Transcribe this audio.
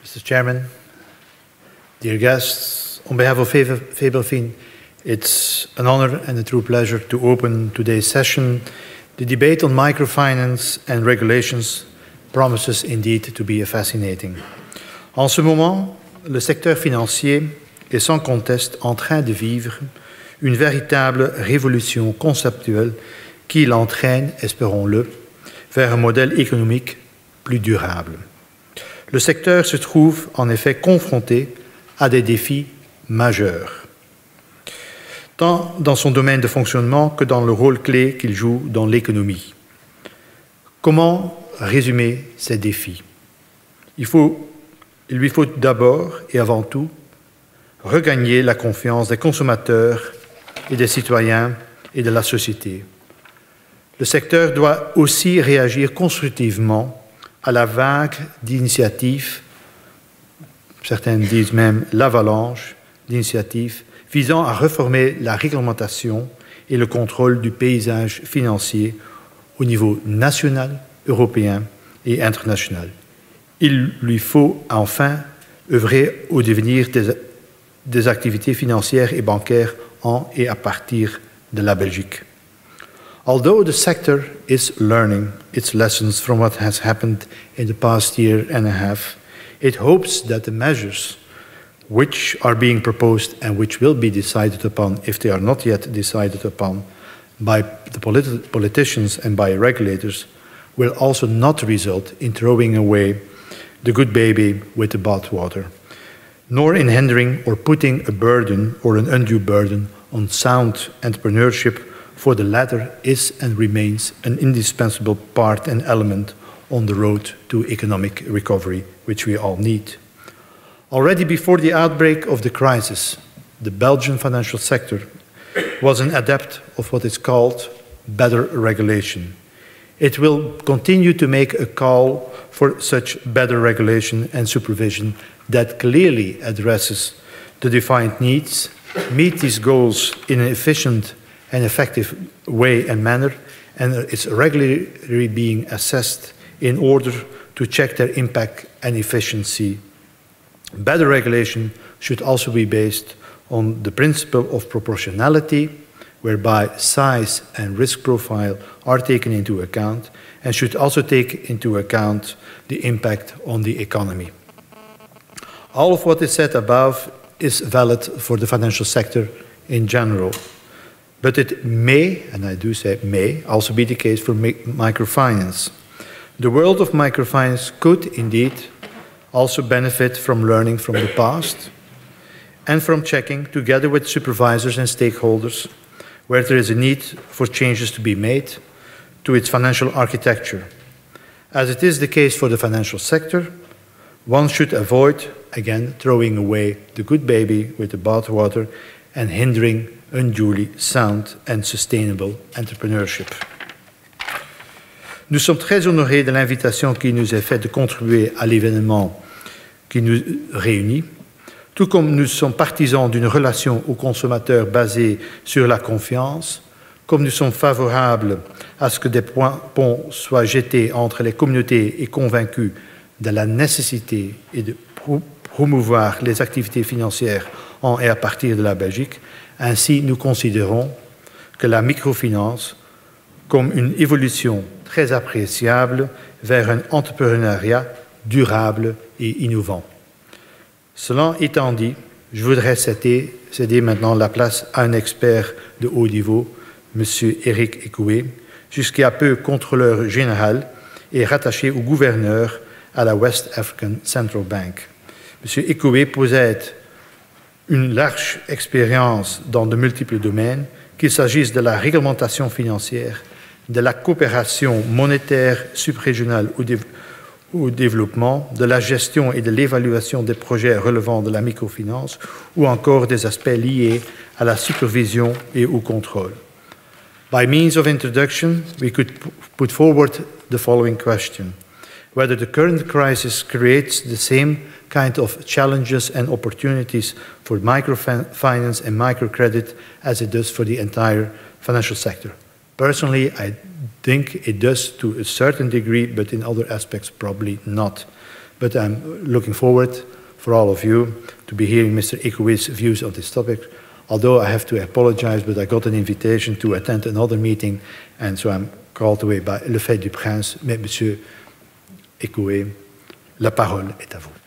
Mr. Chairman, dear guests, on behalf of Febelfin, it's an honor and a true pleasure to open today's session. The debate on microfinance and regulations promises indeed to be fascinating. En ce moment, le secteur financier est sans conteste en train de vivre une véritable révolution conceptuelle qui l'entraîne, espérons-le, vers un modèle économique plus durable. Le secteur se trouve en effet confronté à des défis majeurs, tant dans son domaine de fonctionnement que dans le rôle clé qu'il joue dans l'économie. Comment résumer ces défis? Il lui faut d'abord et avant tout regagner la confiance des consommateurs et des citoyens et de la société. Le secteur doit aussi réagir constructivement à la vague d'initiatives, certains disent même l'avalanche d'initiatives, visant à réformer la réglementation et le contrôle du paysage financier au niveau national, européen et international. Il lui faut enfin œuvrer au devenir des activités financières et bancaires en et à partir de la Belgique. Although the sector is learning its lessons from what has happened in the past year and a half, it hopes that the measures which are being proposed and which will be decided upon, if they are not yet decided upon, by the politicians and by regulators, will also not result in throwing away the good baby with the bathwater, nor in hindering or putting a burden or an undue burden on sound entrepreneurship, for the latter is and remains an indispensable part and element on the road to economic recovery, which we all need. Already before the outbreak of the crisis, the Belgian financial sector was an adept of what is called better regulation. It will continue to make a call for such better regulation and supervision that clearly addresses the defined needs, meet these goals in an efficient and effective way and manner, and is regularly being assessed in order to check their impact and efficiency. Better regulation should also be based on the principle of proportionality, whereby size and risk profile are taken into account, and should also take into account the impact on the economy. All of what is said above is valid for the financial sector in general. But it may, and I do say may, also be the case for microfinance. The world of microfinance could indeed also benefit from learning from the past and from checking, together with supervisors and stakeholders, where there is a need for changes to be made to its financial architecture. As it is the case for the financial sector, one should avoid, again, throwing away the good baby with the bathwater and hindering unduly sound and sustainable entrepreneurship. Nous sommes très honorés de l'invitation qui nous est faite de contribuer à l'événement qui nous réunit, tout comme nous sommes partisans d'une relation aux consommateurs basée sur la confiance, comme nous sommes favorables à ce que des ponts soient jetés entre les communautés et convaincus de la nécessité et de promouvoir les activités financières en et à partir de la Belgique. Ainsi, nous considérons que la microfinance comme une évolution très appréciable vers un entrepreneuriat durable et innovant. Cela étant dit, je voudrais céder maintenant la place à un expert de haut niveau, M. Eric Ekoué, jusqu'à peu contrôleur général et rattaché au gouverneur à la West African Central Bank. M. Ekoué possède une large expérience dans de multiples domaines, qu'il s'agisse de la réglementation financière, de la coopération monétaire subrégionale au développement, de la gestion et de l'évaluation des projets relevant de la microfinance, ou encore des aspects liés à la supervision et au contrôle. By means of introduction, we could put forward the following question: whether the current crisis creates the same kind of challenges and opportunities for microfinance and microcredit as it does for the entire financial sector. Personally, I think it does to a certain degree, but in other aspects probably not. but I'm looking forward for all of you to be hearing Mr. Ekoué's views on this topic. Although I have to apologize, but I got an invitation to attend another meeting, and so I'm called away by Le Fait du Prince. Mais Monsieur Ekoué, la parole est à vous.